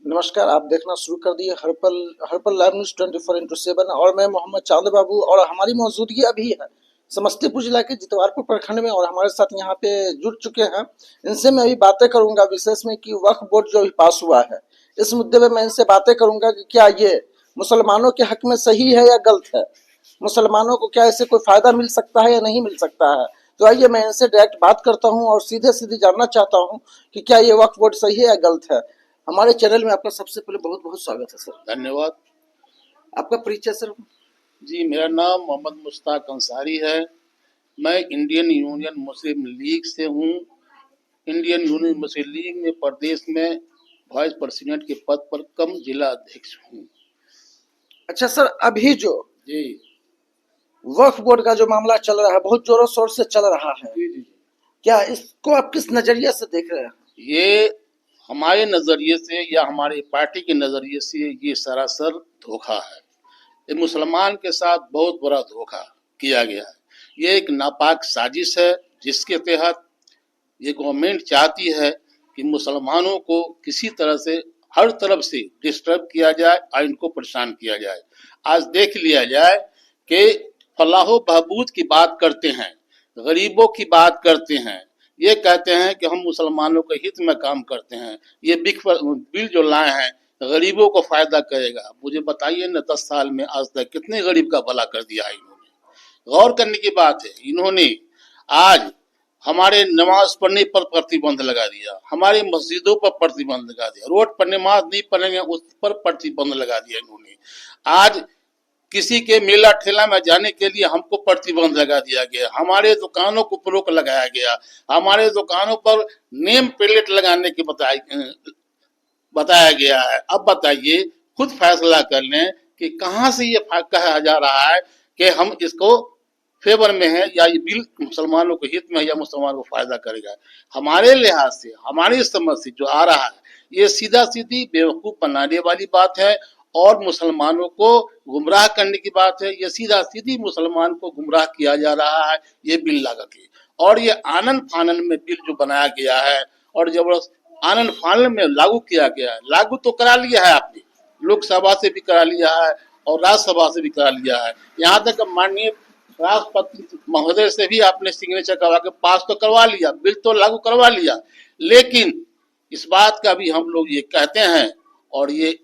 नमस्कार, आप देखना शुरू कर दिए हरपल लाइव न्यूज 24x7 और मैं मोहम्मद चांद बाबू। और हमारी मौजूदगी अभी है समस्तीपुर जिला के जितवारपुर प्रखंड में, और हमारे साथ यहाँ पे जुड़ चुके हैं। इनसे मैं अभी बातें करूंगा विशेष में कि वक्फ बोर्ड जो अभी पास हुआ है, इस मुद्दे में मैं इनसे बातें करूंगा कि क्या ये मुसलमानों के हक में सही है या गलत है, मुसलमानों को क्या इससे कोई फायदा मिल सकता है या नहीं मिल सकता है। तो आइए मैं इनसे डायरेक्ट बात करता हूँ और सीधे सीधे जानना चाहता हूँ कि क्या ये वक्फ बोर्ड सही है या गलत है। हमारे चैनल में आपका सबसे पहले बहुत बहुत स्वागत है सर। धन्यवाद। आपका परिचय सर। जी, मेरा नाम मोहम्मद मुश्ताक अंसारी है। मैं इंडियन यूनियन मुस्लिम लीग से हूँ। इंडियन यूनियन मुस्लिम लीग में प्रदेश में वाइस प्रेसिडेंट के पद पर कम जिला अध्यक्ष हूँ। अच्छा सर, अभी जो जी वक्फ बोर्ड का जो मामला चल रहा है, बहुत जोरों शोर से चल रहा है, जी जी क्या इसको आप किस नजरिए से देख रहे हैं? ये हमारे नज़रिए से या हमारी पार्टी के नज़रिए से ये सरासर धोखा है। ये मुसलमान के साथ बहुत बड़ा धोखा किया गया है। ये एक नापाक साजिश है जिसके तहत ये गवर्नमेंट चाहती है कि मुसलमानों को किसी तरह से हर तरफ से डिस्टर्ब किया जाए और इनको परेशान किया जाए। आज देख लिया जाए कि फलाहो बहबूद की बात करते हैं, गरीबों की बात करते हैं, ये कहते हैं कि हम मुसलमानों के हित में काम करते हैं। ये बिल जो लाए हैं गरीबों को फायदा करेगा। मुझे बताइए न 10 साल में आज तक कितने गरीब का भला कर दिया है इन्होंने। गौर करने की बात है, इन्होंने आज हमारे नमाज पढ़ने पर प्रतिबंध लगा दिया, हमारी मस्जिदों पर प्रतिबंध लगा दिया, रोड पर नमाज नहीं पढ़ेंगे उस पर प्रतिबंध लगा दिया इन्होंने। आज किसी के मेला ठेला में जाने के लिए हमको प्रतिबंध लगा दिया गया, हमारे दुकानों को रोक लगाया गया, हमारे दुकानों पर नेम प्लेट लगाने की बताया गया है। अब बताइए, खुद फैसला कर लें कि कहाँ से ये कहा जा रहा है कि हम इसको फेवर में है या ये बिल मुसलमानों के हित में है या मुसलमानों को फायदा करेगा। हमारे लिहाज से, हमारी समझ से जो आ रहा है, ये सीधा सीधी बेवकूफ बनाने वाली बात है और मुसलमानों को गुमराह करने की बात है। ये सीधा सीधी मुसलमान को गुमराह किया जा रहा है ये बिल लगा के। और ये आनन फानन में बिल जो बनाया गया है और जबरदस्त आनन फानन में लागू किया गया है। लागू तो करा लिया है आपने, लोकसभा से भी करा लिया है और राज्यसभा से भी करा लिया है। यहाँ तक माननीय राष्ट्रपति महोदय से भी आपने सिग्नेचर करवा के पास तो करवा लिया, बिल तो लागू करवा लिया। लेकिन इस बात का भी हम लोग ये कहते हैं और ये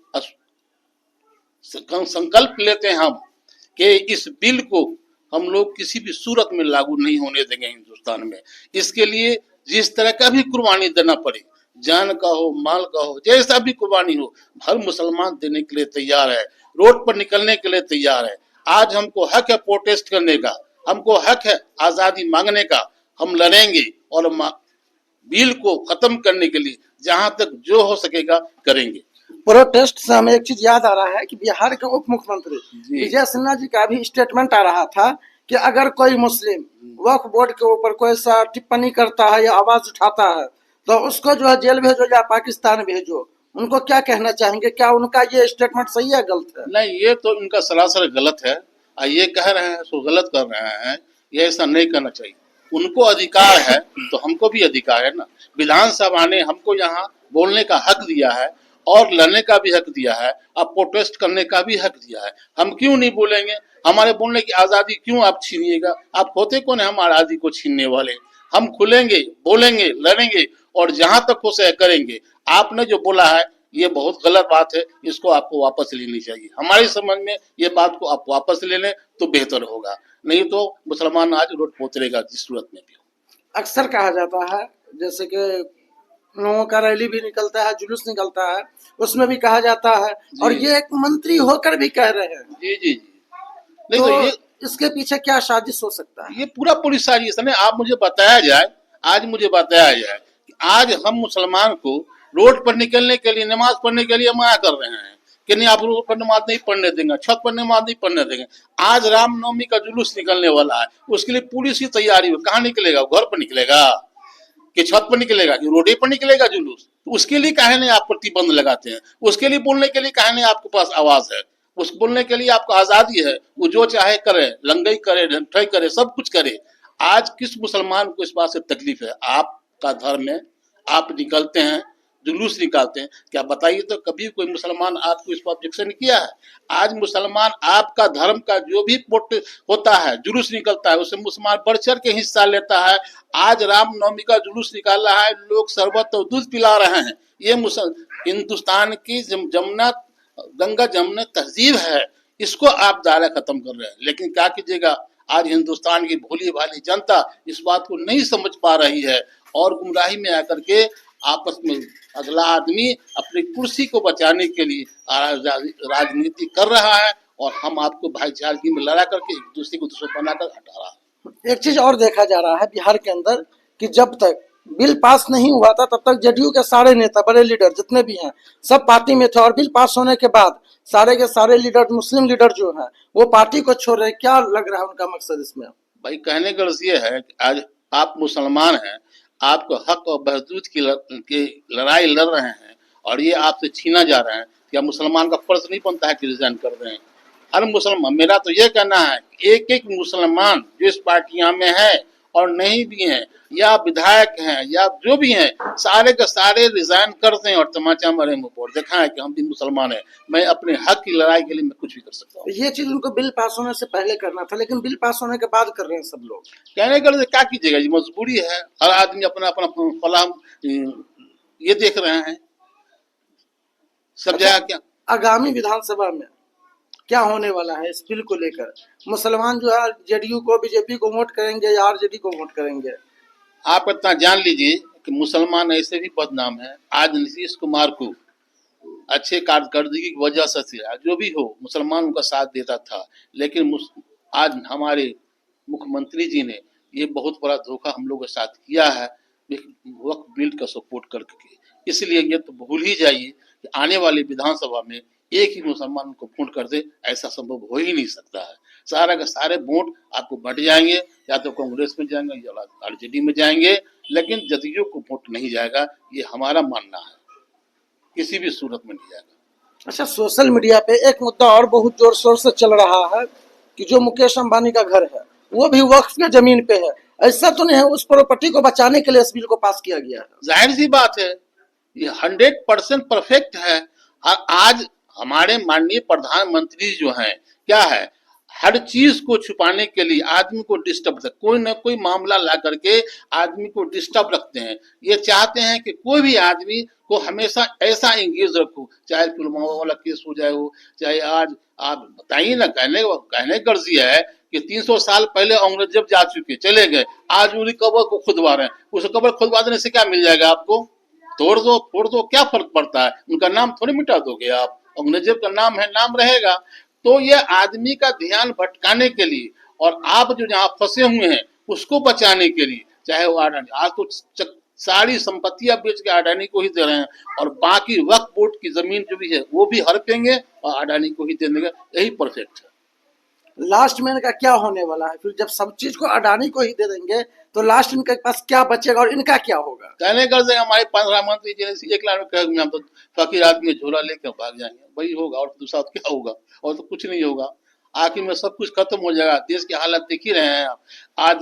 संकल्प लेते हैं हम कि इस बिल को हम लोग किसी भी सूरत में लागू नहीं होने देंगे हिंदुस्तान में। इसके लिए जिस तरह का भी कुर्बानी देना पड़े, जान का हो, माल का हो, जैसा भी कुर्बानी हो, हर मुसलमान देने के लिए तैयार है, रोड पर निकलने के लिए तैयार है। आज हमको हक है प्रोटेस्ट करने का, हमको हक है आजादी मांगने का। हम लड़ेंगे और बिल को खत्म करने के लिए जहां तक जो हो सकेगा करेंगे। प्रोटेस्ट से हमें एक चीज याद आ रहा है कि बिहार के उप मुख्यमंत्री विजय सिन्हा जी का भी स्टेटमेंट आ रहा था कि अगर कोई मुस्लिम वक्फ बोर्ड के ऊपर कोई सा टिप्पणी करता है या आवाज उठाता है तो उसको जो है जेल भेजो या पाकिस्तान भेजो। उनको क्या कहना चाहेंगे? क्या उनका ये स्टेटमेंट सही है गलत है? नहीं, ये तो इनका सरासर गलत है। ये कह रहे हैं सो गलत कर रहे हैं, ये ऐसा नहीं करना चाहिए। उनको अधिकार है तो हमको भी अधिकार है ना। विधानसभा ने हमको यहाँ बोलने का हक दिया है और लड़ने का भी हक दिया है, अब प्रोटेस्ट करने का भी हक दिया है। हम क्यों नहीं बोलेंगे? हमारे बोलने की आजादी क्यों आप छीनिएगा? आप होते कौन है हमारी आजादी को छीनने वाले? हम खुलेंगे, बोलेंगे, लड़ेंगे और जहां तक हो सके करेंगे। आपने जो बोला है ये बहुत गलत बात है, इसको आपको वापस लेनी चाहिए। हमारी समझ में ये बात को आप वापस ले लें तो बेहतर होगा, नहीं तो मुसलमान आज रोड पे उतरेगा जिस सूरत में भी। अक्सर कहा जाता है, जैसे कि लोगों का रैली भी निकलता है, जुलूस निकलता है, उसमें भी कहा जाता है और ये एक मंत्री होकर भी कह रहे हैं। जी जी जी। नहीं तो ये इसके पीछे क्या साजिश हो सकता है? ये पूरा पुलिस साजिश है। आप मुझे बताया जाए, आज मुझे बताया जाए कि आज हम मुसलमान को रोड पर निकलने के लिए, नमाज पढ़ने के लिए मना कर रहे हैं कि नहीं आप रोड पर नमाज नहीं पढ़ने देंगे, छत पर नमाज नहीं पढ़ने देंगे। आज रामनवमी का जुलूस निकलने वाला है, उसके लिए पुलिस की तैयारी हो। कहाँ निकलेगा? घर पर निकलेगा कि छत पर निकलेगा कि रोडे पर निकलेगा जुलूस? तो उसके लिए काहे नहीं आप प्रतिबंध लगाते हैं? उसके लिए बोलने के लिए काहे नहीं आपके पास आवाज है? उस बोलने के लिए आपको आजादी है, वो जो चाहे करे, लंगई करे, ढंठाई करे, सब कुछ करे। आज किस मुसलमान को इस बात से तकलीफ है? आपका धर्म है, आप निकलते हैं, जुलूस निकालते हैं। क्या बताइए तो कभी कोई मुसलमान आपको इस पर ऑब्जेक्शन किया है? आज मुसलमान आपका धर्म का जो भी पोट होता है, जुलूस निकलता है, उसमें मुसलमान बढ़ चढ़ के हिस्सा लेता है। आज रामनवमी का जुलूस निकाला है, लोग शरबत और दूध पिला रहे हैं। ये हिंदुस्तान की जमुना गंगा जमुना तहजीब है, इसको आप दायरा खत्म कर रहे हैं। लेकिन क्या कीजिएगा, आज हिंदुस्तान की भोली भाली जनता इस बात को नहीं समझ पा रही है और गुमराही में आकर के आपस में अगला आदमी अपनी कुर्सी को बचाने के लिए राजनीति कर रहा है और हम आपको भाईचारगी में लड़ा करके एक दूसरे को दुश्मन बनाकर हटा रहा है। एक चीज और देखा जा रहा है बिहार के अंदर कि जब तक बिल पास नहीं हुआ था तब तक जेडीयू के सारे नेता, बड़े लीडर जितने भी हैं, सब पार्टी में थे, और बिल पास होने के बाद सारे के सारे लीडर, मुस्लिम लीडर जो हैं, वो पार्टी को छोड़ रहे हैं। क्या लग रहा है उनका मकसद इसमें? भाई कहने का अर्थ ये है कि आज आप मुसलमान हैं, आपको हक और बहदूद की लड़ाई लड़ रहे हैं और ये आपसे छीना जा रहा है। क्या मुसलमान का फर्ज नहीं बनता है कि रिजाइन कर दें? हर मुसलमान, मेरा तो ये कहना है एक एक मुसलमान जो इस पार्टियां में है और नहीं भी हैं, या विधायक हैं या जो भी हैं, सारे के सारे रिजाइन कर दें और तमाचा मारे मुंह पर, देखा है कि हम भी मुसलमान हैं, मैं अपने हक की लड़ाई के लिए मैं कुछ भी कर सकता हूँ। ये चीज उनको बिल पास होने से पहले करना था, लेकिन बिल पास होने के बाद कर रहे हैं सब लोग। कहने का क्या कीजिएगा, ये मजबूरी है। हर आदमी अपना अपना फलाह ये देख रहे हैं सब जगह। क्या आगामी विधानसभा में क्या होने वाला है इस बिल को लेकर? मुसलमान जो है जेडीयू को, बीजेपी को वोट करेंगे या आरजेडी को वोट करेंगे? आप इतना जान लीजिए कि मुसलमान ऐसे भी बदनाम है। आज नीतीश कुमार को अच्छे कारकर्दगी की वजह से जो भी हो मुसलमान उनका साथ देता था, लेकिन आज हमारे मुख्यमंत्री जी ने ये बहुत बड़ा धोखा हम लोगों के साथ किया है वक्फ बिल का सपोर्ट करके। इसलिए ये तो भूल ही जाइए कि आने वाली विधानसभा में एक ही मुसलमान को वोट कर दे, ऐसा संभव हो ही नहीं सकता है। सारा का सारे वोट आपको बट जाएंगे, या तो कांग्रेस में जाएंगे या आरजेडी में जाएंगे, लेकिन जदयू को वोट नहीं जाएगा। ये हमारा मानना है, किसी भी सूरत में नहीं जाएगा। अच्छा, सोशल मीडिया पे एक मुद्दा और बहुत जोर शोर से चल रहा है कि जो मुकेश अंबानी का घर है वो भी वक्फ के जमीन पे है। ऐसा तो नहीं है उस प्रॉपर्टी को बचाने के लिए इस बिल को पास किया गया है? जाहिर सी बात है, ये 100% परफेक्ट है। और आज हमारे माननीय प्रधानमंत्री जो हैं, क्या है, हर चीज को छुपाने के लिए आदमी को डिस्टर्ब, कोई ना कोई मामला ला करके आदमी को डिस्टर्ब रखते हैं। ये चाहते हैं कि कोई भी आदमी को हमेशा ऐसा एंगेज रखो, चाहे पुलवामा वाला केस हो जाए हो, चाहे आज आप बताइए ना, कहने गर्जी है कि 300 साल पहले अंग्रेज जब जा चुके चले गए, आज उन्हीं कब्र को खुदवा रहे हैं। उस कब्र खुदवा देने से क्या मिल जाएगा आपको? तोड़ दो फोड़ दो, क्या फर्क पड़ता है? उनका नाम थोड़ी मिटा दोगे आप, अंग्रेजों का नाम है, नाम रहेगा। तो ये आदमी का ध्यान भटकाने के लिए और आप जो जहाँ फंसे हुए हैं उसको बचाने के लिए, चाहे वो अडानी, आज तो सारी संपत्तियां बेच के अडानी को ही दे रहे हैं और बाकी वक्फ बोर्ड की जमीन जो भी है वो भी हड़पेंगे और अडानी को ही दे देंगे। यही परफेक्ट है। लास्ट में इनका क्या होने वाला है? फिर जब सब चीज को अडानी को ही दे देंगे तो लास्ट इनके पास क्या बचेगा और इनका क्या होगा? कहने कर देंगे हमारे प्रधानमंत्री जी ने 1 लाख में कहेंगे हम तो फकीर आदमी झोला लेकर भाग जाएंगे, वही होगा और दूसरा क्या होगा? और तो कुछ नहीं होगा। आखिर में सब कुछ खत्म हो जाएगा। देश की हालत देख ही रहे हैं आप। आज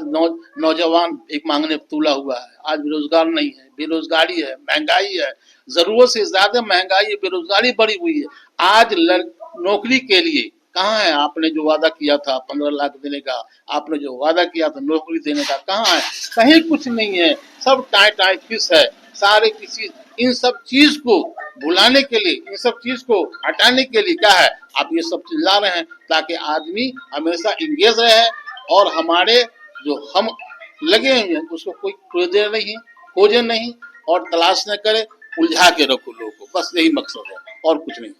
नौजवान एक मांगने तुला हुआ है, आज बेरोजगार नहीं है, बेरोजगारी है, महंगाई है, जरूरत से ज्यादा महंगाई है, बेरोजगारी बढ़ी हुई है। आज नौकरी के लिए कहाँ है? आपने जो वादा किया था 15 लाख देने का, आपने जो वादा किया था नौकरी देने का, कहाँ है? कहीं कुछ नहीं है, सब टाई टाई फिस है। सारे किसी इन सब चीज को भुलाने के लिए, इन सब चीज को हटाने के लिए क्या है, आप ये सब चीज ला रहे हैं ताकि आदमी हमेशा इंगेज रहे और हमारे जो हम लगे हुए हैं उसको कोई खोजे नहीं और तलाश न करे, उलझा के रखो लोगों को, बस यही मकसद है और कुछ नहीं।